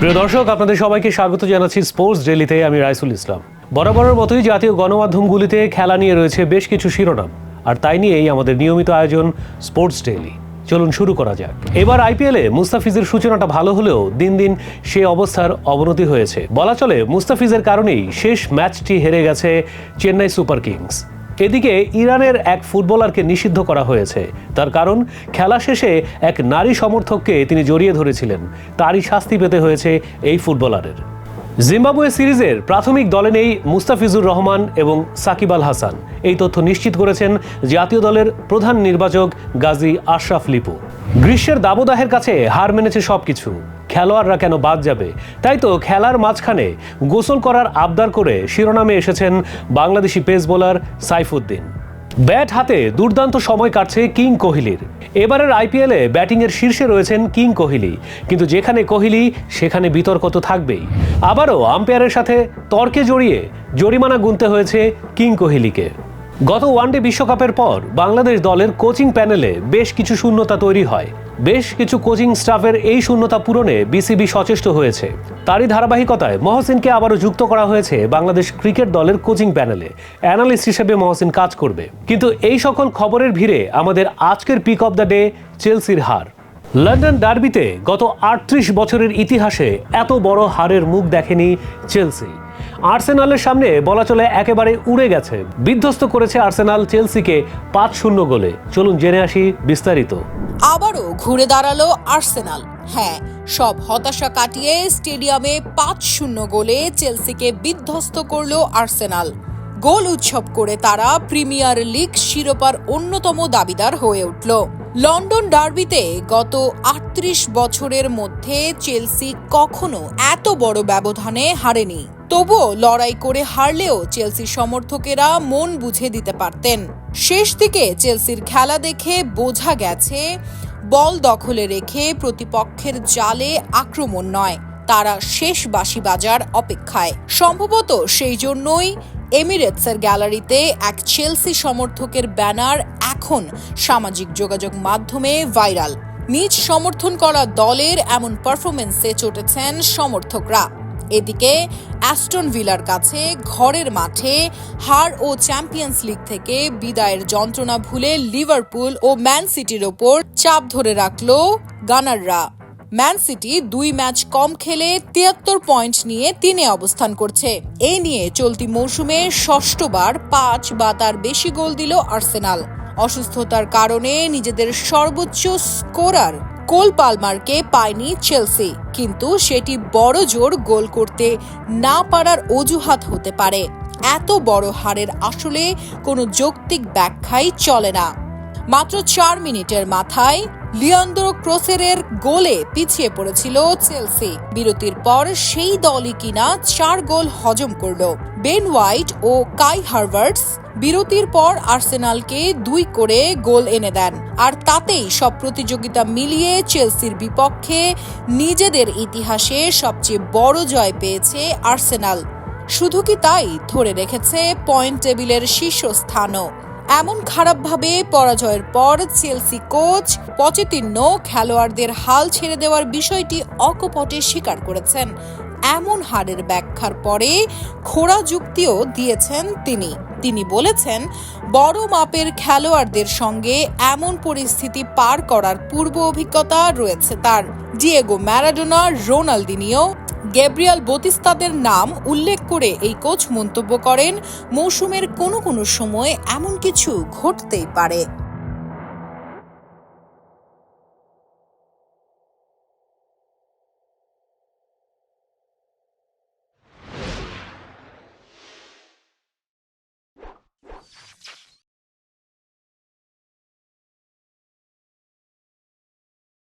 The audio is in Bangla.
প্রিয় দর্শক, আপনাদের সবাইকে স্বাগত জানাচ্ছি স্পোর্টস ডেইলিতে। আমি রাইসুল ইসলাম। বরাবরের মতোই জাতীয় গণমাধ্যমগুলিতে খেলা নিয়ে রয়েছে বেশ কিছু শিরোনাম, আর তাই নিয়েই আমাদের নিয়মিত আয়োজন স্পোর্টস ডেইলি। চলুন শুরু করা যাক। এবার আইপিএলে মুস্তাফিজের সূচনাটা ভালো হলেও দিন দিন সে অবস্থার অবনতি হয়েছে। বলা চলে মুস্তাফিজের কারণেই শেষ ম্যাচটি হেরে গেছে চেন্নাই সুপার কিংস। এদিকে ইরানের এক ফুটবলারকে নিষিদ্ধ করা হয়েছে। তার কারণ, খেলা শেষে এক নারী সমর্থককে তিনি জড়িয়ে ধরেছিলেন। তারই শাস্তি পেতে হয়েছে এই ফুটবলারের। জিম্বাবুয়ে সিরিজের প্রাথমিক দলে নেই মুস্তাফিজুর রহমান এবং সাকিব আল হাসান। এই তথ্য নিশ্চিত করেছেন জাতীয় দলের প্রধান নির্বাচক গাজী আশরাফ লিপু। গ্রীষ্মের দাবদাহের কাছে হার মেনেছে সবকিছু, খেলোয়াড়রা কেন বাদ যাবে? তাই তো খেলার মাঝখানে গোসল করার আবদার করে শিরোনামে এসেছেন Bangladeshi pace bowler Saifuddin. Bat হাতে দুর্দান্ত সময় কাটছে কিং কোহলির। এবারের আইপিএলে ব্যাটিংয়ের শীর্ষে রয়েছেন কিং কোহলি, কিন্তু যেখানে কোহলি সেখানে বিতর্ক তো থাকবেই। আবারও আম্পায়ারের সাথে তর্কে জড়িয়ে জরিমানা গুনতে হয়েছে কিং কোহলিকে। গত ওয়ানডে বিশ্বকাপের পর বাংলাদেশ দলের কোচিং প্যানেলে বেশ কিছু শূন্যতা তৈরি হয়। বেশ কিছু কোচিং স্টাফের এই শূন্যতা পূরণে বিসিবি সচেষ্ট হয়েছে। তারই ধারাবাহিকতায় মহসিনকে আবারও যুক্ত করা হয়েছে বাংলাদেশ ক্রিকেট দলের কোচিং প্যানেলে। অ্যানালিস্ট হিসেবে মহসিন কাজ করবে। কিন্তু এই সকল খবরের ভিড়ে আমাদের আজকের পিক অব দ্য ডে চেলসির হার। লন্ডন ডার্বিতে গত ৩৮ বছরের ইতিহাসে এত বড় হারের মুখ দেখেনি চেলসি। আর্সেনালের সামনে বলা চলে একেবারে উড়ে গেছে। বিধ্বস্ত করেছে আর্সেনাল চেলসিকে ৫-০ গোলে। চলুন জেনে আসি বিস্তারিত। আবারও ঘুরে দাঁড়ালো আর্সেনাল। হ্যাঁ, সব হতাশা কাটিয়ে স্টেডিয়ামে ৫-০ গোলে চেলসিকে বিধ্বস্ত করলো আর্সেনাল। গোল উৎসব করে তারা প্রিমিয়ার লিগ শিরোপার অন্যতম দাবিদার হয়ে উঠল। লন্ডন ডার্বিতে গত ৩৮ বছরের মধ্যে চেলসি কখনো এত বড় ব্যবধানে হারেনি। তবুও লড়াই করে হারলেও চেলসি সমর্থকেরা মন বুঝে দিতে পারতেন। শেষ দিকে চেলসির খেলা দেখে বোঝা গেছে বল দখলে রেখে প্রতিপক্ষের জালে আক্রমণ নয়, তারা শেষ বাঁশি বাজার অপেক্ষায়। সম্ভবত সেই জন্যই এমিরেটসের গ্যালারিতে এক চেলসি সমর্থকের ব্যানার এখন সামাজিক যোগাযোগ মাধ্যমে ভাইরাল। নিজ সমর্থন করা দলের এমন পারফরমেন্সে চটেছেন সমর্থকরা। এদিকে অ্যাস্টন ভিলার কাছে ঘরের মাঠে হার ও চ্যাম্পিয়ন্স লিগ থেকে বিদায়ের যন্ত্রণা ভুলে লিভারপুল ও ম্যান সিটির ওপর চাপ ধরে রাখল গানাররা। ম্যান সিটি ২ ম্যাচ কম খেলে ৭৩ পয়েন্ট নিয়ে ৩-এ অবস্থান করছে। এই নিয়ে চলতি মৌসুমে ষষ্ঠবার ৫ বা তার বেশি গোল দিল আর্সেনাল। অসুস্থতার কারণে নিজেদের সর্বোচ্চ স্কোরার কোল পালমারকে পায়নি চেলসি, কিন্তু সেটি বড় জোর গোল করতে না পারার অজুহাত হতে পারে। এত বড় হারের আসলে কোনো যৌক্তিক ব্যাখ্যাই চলে না। মাত্র ৪ মিনিটের মাথায় লিয়ান্দ্রো ক্রোসেরের গোলে পিছিয়ে পড়েছিল চেলসি। বিরতির পর সেই দলই কিনা ৪ গোল হজম করল। বেন হোয়াইট ও কাই হারভার্টস বিরতির পর আর্সেনালকে ২ করে গোল এনে দেন। আর তাতেই সব প্রতিযোগিতা মিলিয়ে চেলসির বিপক্ষে নিজেদের ইতিহাসে সবচেয়ে বড় জয় পেয়েছে আর্সেনাল। শুধু কি তাই, ধরে রেখেছে পয়েন্ট টেবিলের শীর্ষস্থানও। এমন খারাপভাবে পরাজয়ের পর চেলসি কোচ পচেতিনো খেলোয়াড়দের হাল ছেড়ে দেওয়ার বিষয়টি অকপটে স্বীকার করেছেন। এমন হারের ব্যাখ্যার পরে খোঁড়া যুক্তিও দিয়েছেন তিনি বলেছেন, বড় মাপের খেলোয়াড়দের সঙ্গে এমন পরিস্থিতি পার করার পূর্ব অভিজ্ঞতা রয়েছে তার। ডিয়েগো ম্যারাডোনা, রোনালদিনিও, গ্যাব্রিয়েল বতিস্তাদের নাম উল্লেখ করে এই কোচ মন্তব্য করেন, মৌসুমের কোনো সময় এমন কিছু ঘটতেই পারে।